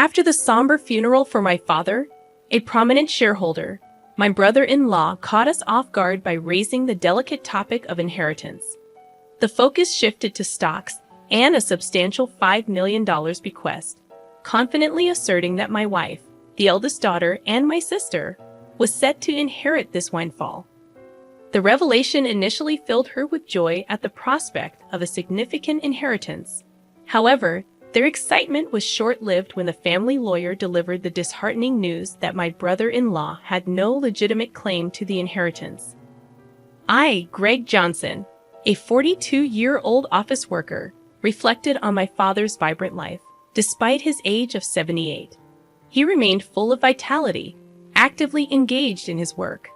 After the somber funeral for my father, a prominent shareholder, my brother-in-law caught us off guard by raising the delicate topic of inheritance. The focus shifted to stocks and a substantial $5 million bequest, confidently asserting that my wife, the eldest daughter, and my sister was set to inherit this windfall. The revelation initially filled her with joy at the prospect of a significant inheritance. However, their excitement was short-lived when the family lawyer delivered the disheartening news that my brother-in-law had no legitimate claim to the inheritance. I, Greg Johnson, a 42-year-old office worker, reflected on my father's vibrant life. Despite his age of 78, he remained full of vitality, actively engaged in his work.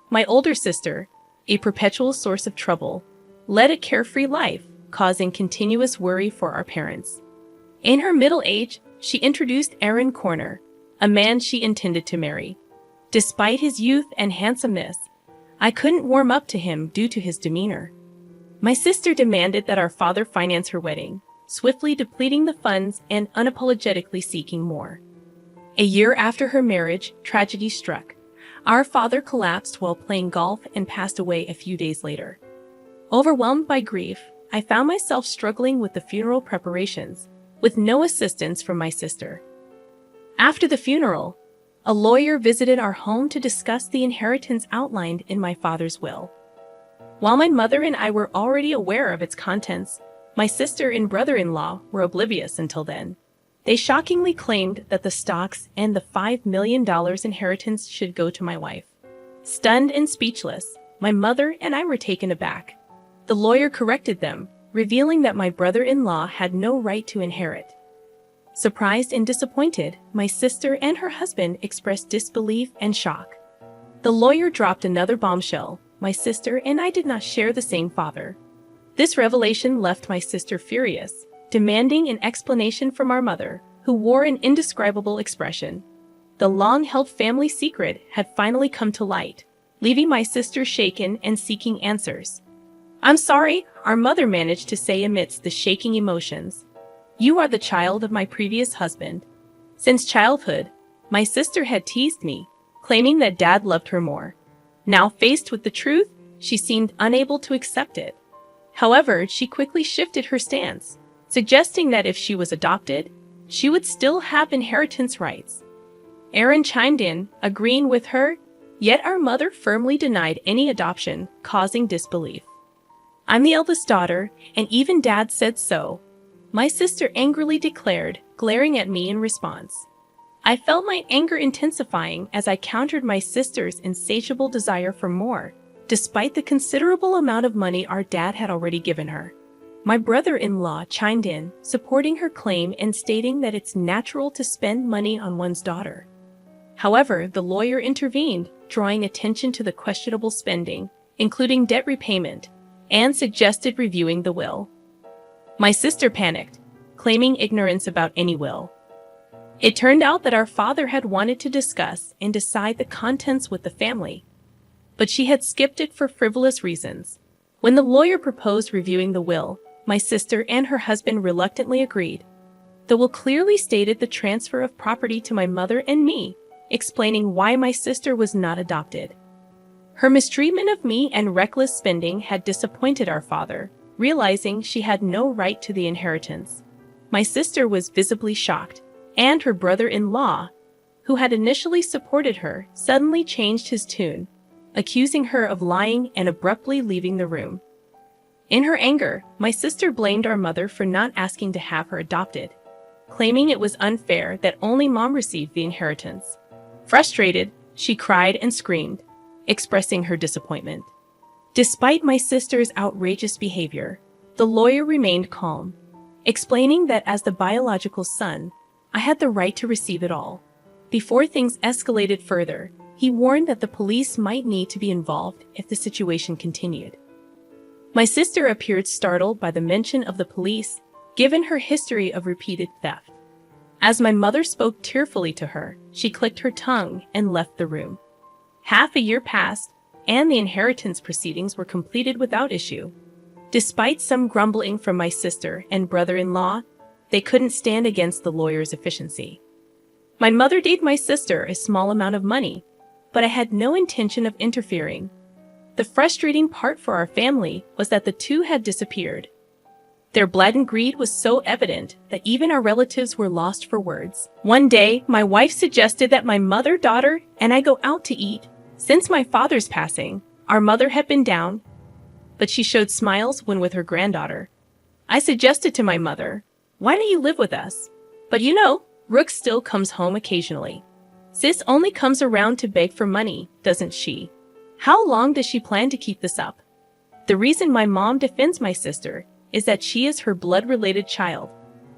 My older sister, a perpetual source of trouble, led a carefree life, causing continuous worry for our parents. In her middle age, she introduced Aaron Corner, a man she intended to marry. Despite his youth and handsomeness, I couldn't warm up to him due to his demeanor. My sister demanded that our father finance her wedding, swiftly depleting the funds and unapologetically seeking more. A year after her marriage, tragedy struck. Our father collapsed while playing golf and passed away a few days later. Overwhelmed by grief, I found myself struggling with the funeral preparations, with no assistance from my sister. After the funeral, a lawyer visited our home to discuss the inheritance outlined in my father's will. While my mother and I were already aware of its contents, my sister and brother-in-law were oblivious until then. They shockingly claimed that the stocks and the $5 million inheritance should go to my wife. Stunned and speechless, my mother and I were taken aback. The lawyer corrected them, revealing that my brother-in-law had no right to inherit. Surprised and disappointed, my sister and her husband expressed disbelief and shock. The lawyer dropped another bombshell. My sister and I did not share the same father. This revelation left my sister furious, demanding an explanation from our mother, who wore an indescribable expression. The long-held family secret had finally come to light, leaving my sister shaken and seeking answers. "I'm sorry," our mother managed to say amidst the shaking emotions. "You are the child of my previous husband. Since childhood, my sister had teased me, claiming that Dad loved her more. Now faced with the truth, she seemed unable to accept it. However, she quickly shifted her stance, suggesting that if she was adopted, she would still have inheritance rights. Aaron chimed in, agreeing with her, yet our mother firmly denied any adoption, causing disbelief. "I'm the eldest daughter, and even Dad said so," my sister angrily declared, glaring at me in response. I felt my anger intensifying as I countered my sister's insatiable desire for more, despite the considerable amount of money our dad had already given her. My brother-in-law chimed in, supporting her claim and stating that it's natural to spend money on one's daughter. However, the lawyer intervened, drawing attention to the questionable spending, including debt repayment, and suggested reviewing the will. My sister panicked, claiming ignorance about any will. It turned out that our father had wanted to discuss and decide the contents with the family, but she had skipped it for frivolous reasons. When the lawyer proposed reviewing the will, my sister and her husband reluctantly agreed. The will clearly stated the transfer of property to my mother and me, explaining why my sister was not adopted. Her mistreatment of me and reckless spending had disappointed our father, realizing she had no right to the inheritance. My sister was visibly shocked, and her brother-in-law, who had initially supported her, suddenly changed his tune, accusing her of lying and abruptly leaving the room. In her anger, my sister blamed our mother for not asking to have her adopted, claiming it was unfair that only Mom received the inheritance. Frustrated, she cried and screamed, expressing her disappointment. Despite my sister's outrageous behavior, the lawyer remained calm, explaining that as the biological son, I had the right to receive it all. Before things escalated further, he warned that the police might need to be involved if the situation continued. My sister appeared startled by the mention of the police, given her history of repeated theft. As my mother spoke tearfully to her, she clicked her tongue and left the room. Half a year passed, and the inheritance proceedings were completed without issue. Despite some grumbling from my sister and brother-in-law, they couldn't stand against the lawyer's efficiency. My mother gave my sister a small amount of money, but I had no intention of interfering. The frustrating part for our family was that the two had disappeared. Their blatant greed was so evident that even our relatives were lost for words. One day, my wife suggested that my mother, daughter, and I go out to eat. Since my father's passing, our mother had been down, but she showed smiles when with her granddaughter. I suggested to my mother, "Why don't you live with us?" But you know, Rook still comes home occasionally. Sis only comes around to beg for money, doesn't she? How long does she plan to keep this up? The reason my mom defends my sister is that she is her blood-related child,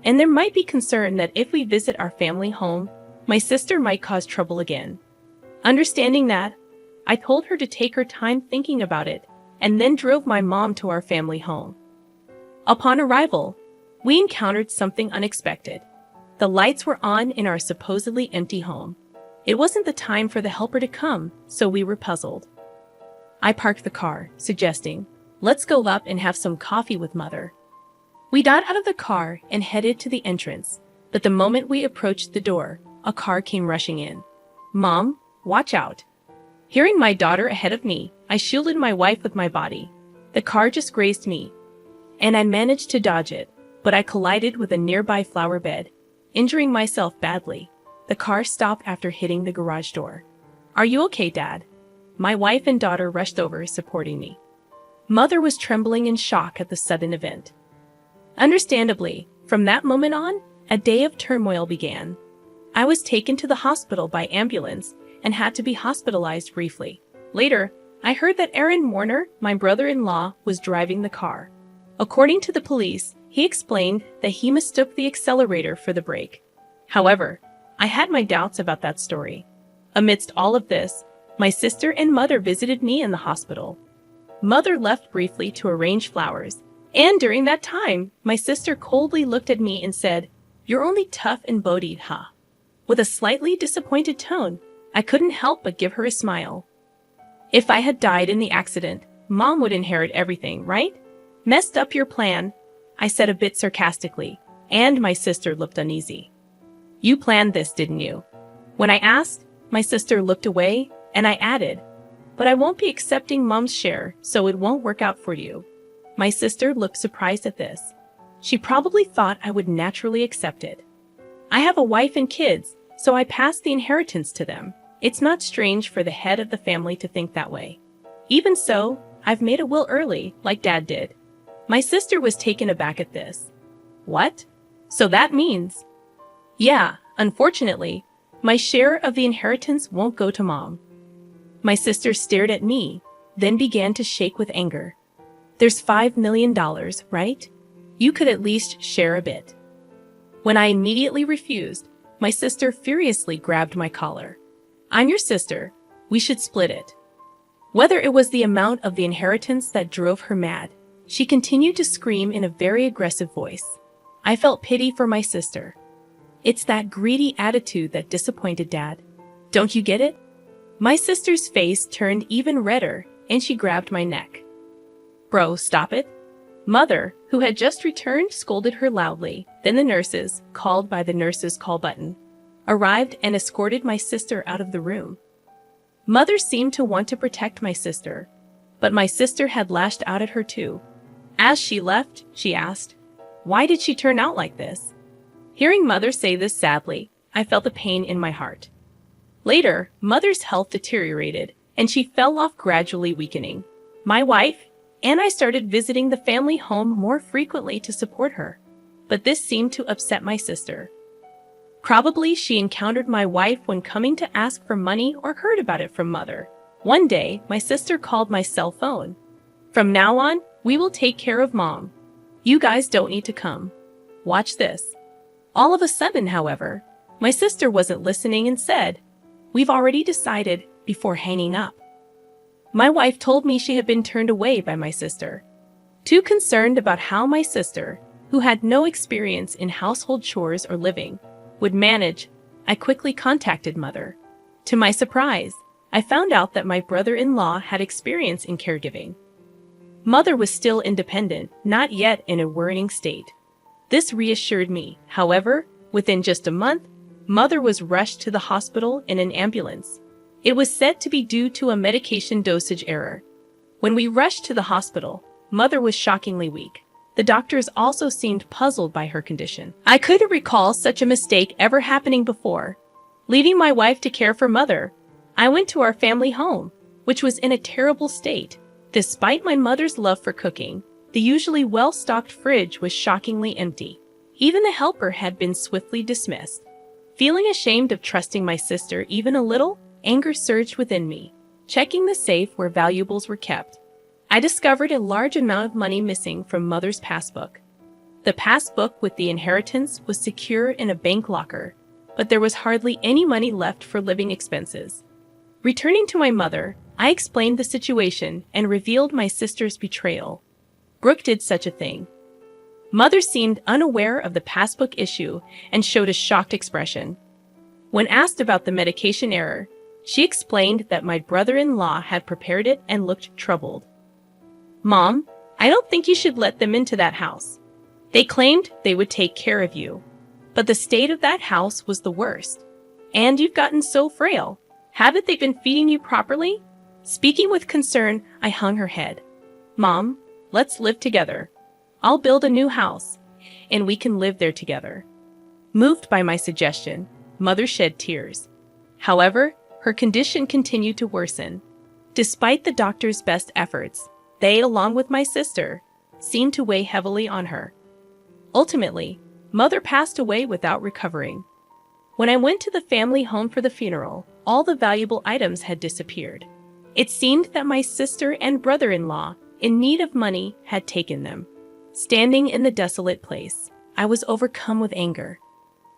and there might be concern that if we visit our family home, my sister might cause trouble again. Understanding that, I told her to take her time thinking about it, and then drove my mom to our family home. Upon arrival, we encountered something unexpected. The lights were on in our supposedly empty home. It wasn't the time for the helper to come, so we were puzzled. I parked the car, suggesting, "Let's go up and have some coffee with Mother." We got out of the car and headed to the entrance, but the moment we approached the door, a car came rushing in. "Mom, watch out." Hearing my daughter ahead of me, I shielded my wife with my body. The car just grazed me, and I managed to dodge it, but I collided with a nearby flower bed, injuring myself badly. The car stopped after hitting the garage door. "Are you okay, Dad?" My wife and daughter rushed over, supporting me. Mother was trembling in shock at the sudden event. Understandably, from that moment on, a day of turmoil began. I was taken to the hospital by ambulance and had to be hospitalized briefly. Later, I heard that Aaron Warner, my brother-in-law, was driving the car. According to the police, he explained that he mistook the accelerator for the brake. However, I had my doubts about that story. Amidst all of this, my sister and mother visited me in the hospital. Mother left briefly to arrange flowers, and during that time, my sister coldly looked at me and said, "You're only tough and bodied, huh?" With a slightly disappointed tone, I couldn't help but give her a smile. "If I had died in the accident, Mom would inherit everything, right? Messed up your plan," I said a bit sarcastically, and my sister looked uneasy. "You planned this, didn't you?" When I asked, my sister looked away, and I added, "But I won't be accepting Mom's share, so it won't work out for you." My sister looked surprised at this. She probably thought I would naturally accept it. I have a wife and kids, so I passed the inheritance to them. It's not strange for the head of the family to think that way. Even so, I've made a will early, like Dad did. My sister was taken aback at this. "What? So that means—" "Yeah, unfortunately, my share of the inheritance won't go to Mom." My sister stared at me, then began to shake with anger. "There's $5 million, right? You could at least share a bit." When I immediately refused, my sister furiously grabbed my collar. "I'm your sister. We should split it." Whether it was the amount of the inheritance that drove her mad, she continued to scream in a very aggressive voice. I felt pity for my sister. It's that greedy attitude that disappointed Dad. Don't you get it? My sister's face turned even redder, and she grabbed my neck. "Bro, stop it." Mother, who had just returned, scolded her loudly. Then the nurses, called by the nurses' call button, arrived and escorted my sister out of the room. Mother seemed to want to protect my sister, but my sister had lashed out at her too. As she left, she asked, "Why did she turn out like this?" Hearing Mother say this sadly, I felt a pain in my heart. Later, Mother's health deteriorated, and she fell off, gradually weakening. My wife and I started visiting the family home more frequently to support her, but this seemed to upset my sister. Probably she encountered my wife when coming to ask for money or heard about it from Mother. One day, my sister called my cell phone. "From now on, we will take care of Mom. You guys don't need to come. Watch this." All of a sudden, however, my sister wasn't listening and said, "We've already decided," before hanging up. My wife told me she had been turned away by my sister. Too concerned about how my sister, who had no experience in household chores or living, would manage, I quickly contacted Mother. To my surprise, I found out that my brother-in-law had experience in caregiving. Mother was still independent, not yet in a worrying state. This reassured me. However, within just a month, Mother was rushed to the hospital in an ambulance. It was said to be due to a medication dosage error. When we rushed to the hospital, Mother was shockingly weak. The doctors also seemed puzzled by her condition. I couldn't recall such a mistake ever happening before. Leaving my wife to care for Mother, I went to our family home, which was in a terrible state. Despite my mother's love for cooking, the usually well-stocked fridge was shockingly empty. Even the helper had been swiftly dismissed. Feeling ashamed of trusting my sister even a little, anger surged within me. Checking the safe where valuables were kept, I discovered a large amount of money missing from Mother's passbook. The passbook with the inheritance was secure in a bank locker, but there was hardly any money left for living expenses. Returning to my mother, I explained the situation and revealed my sister's betrayal. Brooke did such a thing. Mother seemed unaware of the passbook issue and showed a shocked expression. When asked about the medication error, she explained that my brother-in-law had prepared it and looked troubled. "Mom, I don't think you should let them into that house. They claimed they would take care of you. But the state of that house was the worst. And you've gotten so frail. Haven't they been feeding you properly?" Speaking with concern, I hung her head. "Mom, let's live together. I'll build a new house, and we can live there together." Moved by my suggestion, Mother shed tears. However, her condition continued to worsen. Despite the doctor's best efforts, they, along with my sister, seemed to weigh heavily on her. Ultimately, Mother passed away without recovering. When I went to the family home for the funeral, all the valuable items had disappeared. It seemed that my sister and brother-in-law, in need of money, had taken them. Standing in the desolate place, I was overcome with anger.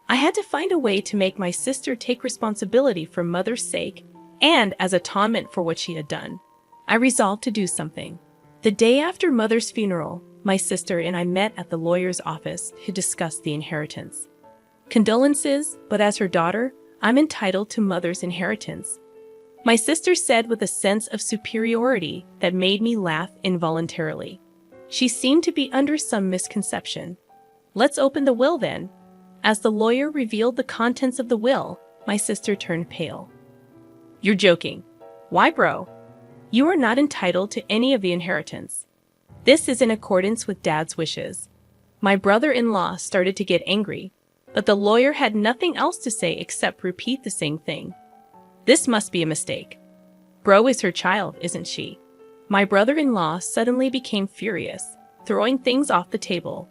I had to find a way to make my sister take responsibility for Mother's sake and as atonement for what she had done. I resolved to do something. The day after Mother's funeral, my sister and I met at the lawyer's office to discuss the inheritance. Condolences, but as her daughter, I'm entitled to Mother's inheritance. My sister said with a sense of superiority that made me laugh involuntarily. She seemed to be under some misconception. "Let's open the will then." As the lawyer revealed the contents of the will, my sister turned pale. "You're joking. Why, bro? You are not entitled to any of the inheritance. This is in accordance with Dad's wishes." My brother-in-law started to get angry, but the lawyer had nothing else to say except repeat the same thing. "This must be a mistake. Bro is her child, isn't she?" My brother-in-law suddenly became furious, throwing things off the table.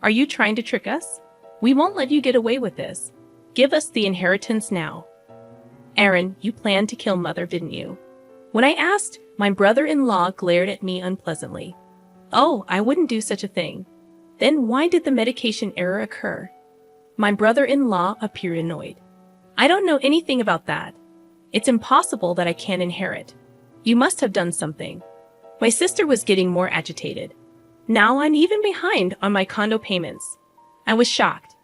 "Are you trying to trick us? We won't let you get away with this. Give us the inheritance now." "Aaron, you planned to kill Mother, didn't you?" When I asked, my brother-in-law glared at me unpleasantly. "Oh, I wouldn't do such a thing." "Then why did the medication error occur?" My brother-in-law appeared annoyed. "I don't know anything about that. It's impossible that I can't inherit. You must have done something." My sister was getting more agitated. "Now I'm even behind on my condo payments." I was shocked.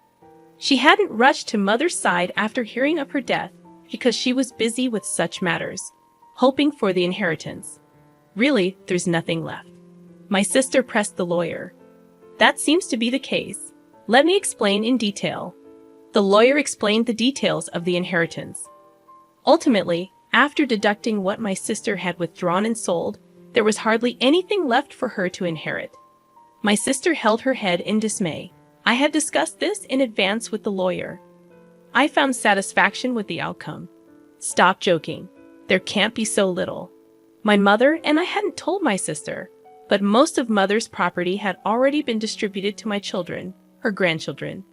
She hadn't rushed to Mother's side after hearing of her death because she was busy with such matters, hoping for the inheritance. "Really, there's nothing left." My sister pressed the lawyer. "That seems to be the case. Let me explain in detail." The lawyer explained the details of the inheritance. Ultimately, after deducting what my sister had withdrawn and sold, there was hardly anything left for her to inherit. My sister held her head in dismay. I had discussed this in advance with the lawyer. I found satisfaction with the outcome. "Stop joking. There can't be so little." My mother and I hadn't told my sister, but most of Mother's property had already been distributed to my children, her grandchildren.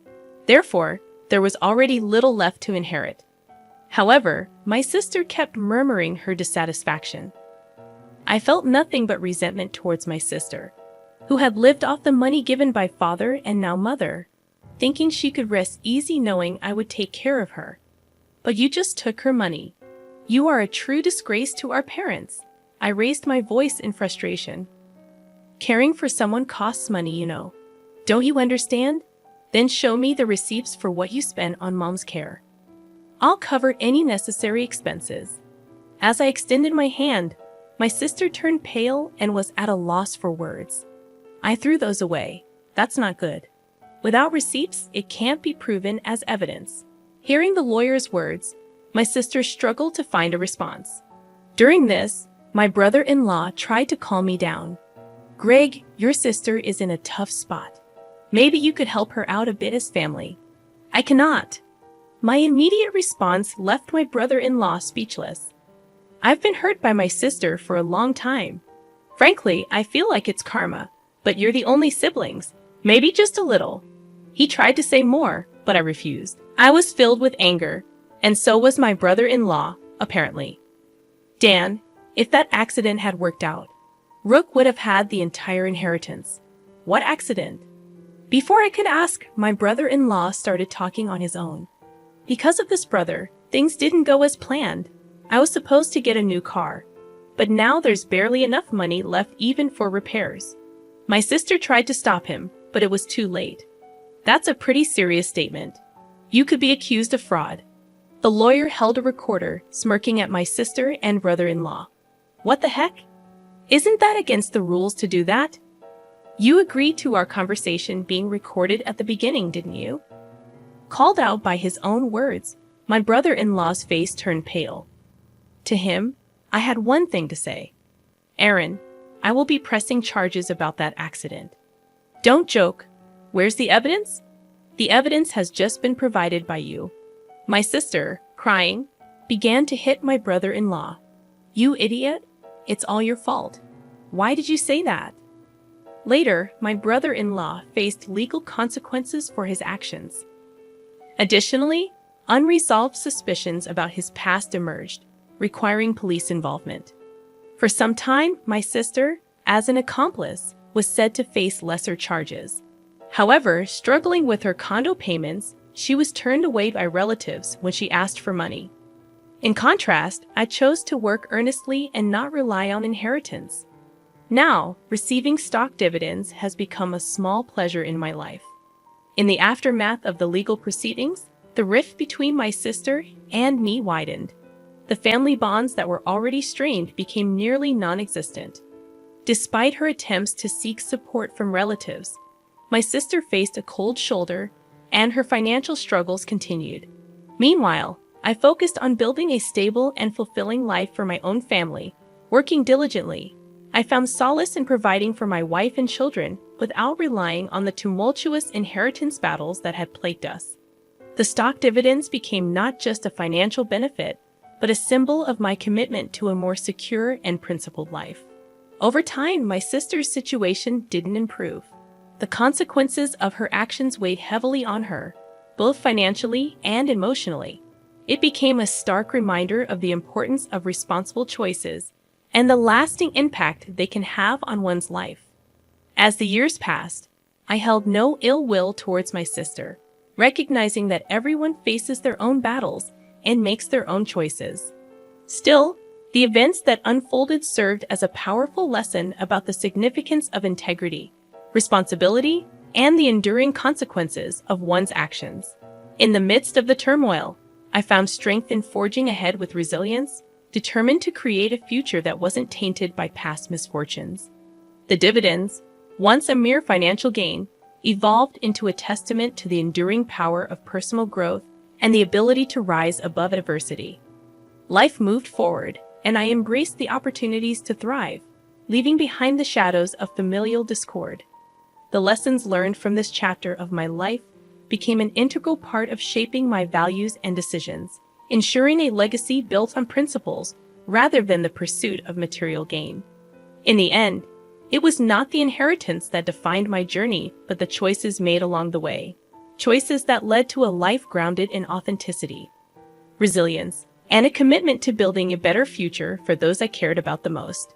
Therefore, there was already little left to inherit. However, my sister kept murmuring her dissatisfaction. I felt nothing but resentment towards my sister, who had lived off the money given by Father and now Mother, thinking she could rest easy knowing I would take care of her. "But you just took her money. You are a true disgrace to our parents." I raised my voice in frustration. "Caring for someone costs money, you know. Don't you understand? Then show me the receipts for what you spent on Mom's care. I'll cover any necessary expenses." As I extended my hand, my sister turned pale and was at a loss for words. "I threw those away. That's not good. Without receipts, it can't be proven as evidence." Hearing the lawyer's words, my sister struggled to find a response. During this, my brother-in-law tried to calm me down. "Greg, your sister is in a tough spot. Maybe you could help her out a bit as family." "I cannot." My immediate response left my brother-in-law speechless. "I've been hurt by my sister for a long time. Frankly, I feel like it's karma, but you're the only siblings. Maybe just a little." He tried to say more, but I refused. I was filled with anger, and so was my brother-in-law, apparently. Dan, if that accident had worked out, Rook would have had the entire inheritance. What accident? Before I could ask, my brother-in-law started talking on his own. Because of this brother, things didn't go as planned. I was supposed to get a new car, but now there's barely enough money left even for repairs. My sister tried to stop him, but it was too late. That's a pretty serious statement. You could be accused of fraud. The lawyer held a recorder, smirking at my sister and brother-in-law. What the heck? Isn't that against the rules to do that? You agreed to our conversation being recorded at the beginning, didn't you? Called out by his own words, my brother-in-law's face turned pale. To him, I had one thing to say. "Aaron, I will be pressing charges about that accident." "Don't joke. Where's the evidence?" "The evidence has just been provided by you." My sister, crying, began to hit my brother-in-law. "You idiot! It's all your fault. Why did you say that?" Later, my brother-in-law faced legal consequences for his actions. Additionally, unresolved suspicions about his past emerged, requiring police involvement. For some time, my sister, as an accomplice, was said to face lesser charges. However, struggling with her condo payments, she was turned away by relatives when she asked for money. In contrast, I chose to work earnestly and not rely on inheritance. Now, receiving stock dividends has become a small pleasure in my life. In the aftermath of the legal proceedings, the rift between my sister and me widened. The family bonds that were already strained became nearly non-existent. Despite her attempts to seek support from relatives, my sister faced a cold shoulder, and her financial struggles continued. Meanwhile, I focused on building a stable and fulfilling life for my own family, working diligently. I found solace in providing for my wife and children without relying on the tumultuous inheritance battles that had plagued us. The stock dividends became not just a financial benefit, but a symbol of my commitment to a more secure and principled life. Over time, my sister's situation didn't improve. The consequences of her actions weighed heavily on her, both financially and emotionally. It became a stark reminder of the importance of responsible choices and the lasting impact they can have on one's life. As the years passed, I held no ill will towards my sister, recognizing that everyone faces their own battles and makes their own choices. Still, the events that unfolded served as a powerful lesson about the significance of integrity, responsibility, and the enduring consequences of one's actions. In the midst of the turmoil, I found strength in forging ahead with resilience, determined to create a future that wasn't tainted by past misfortunes. The dividends, once a mere financial gain, evolved into a testament to the enduring power of personal growth and the ability to rise above adversity. Life moved forward, and I embraced the opportunities to thrive, leaving behind the shadows of familial discord. The lessons learned from this chapter of my life became an integral part of shaping my values and decisions, ensuring a legacy built on principles rather than the pursuit of material gain. In the end, it was not the inheritance that defined my journey, but the choices made along the way. Choices that led to a life grounded in authenticity, resilience, and a commitment to building a better future for those I cared about the most.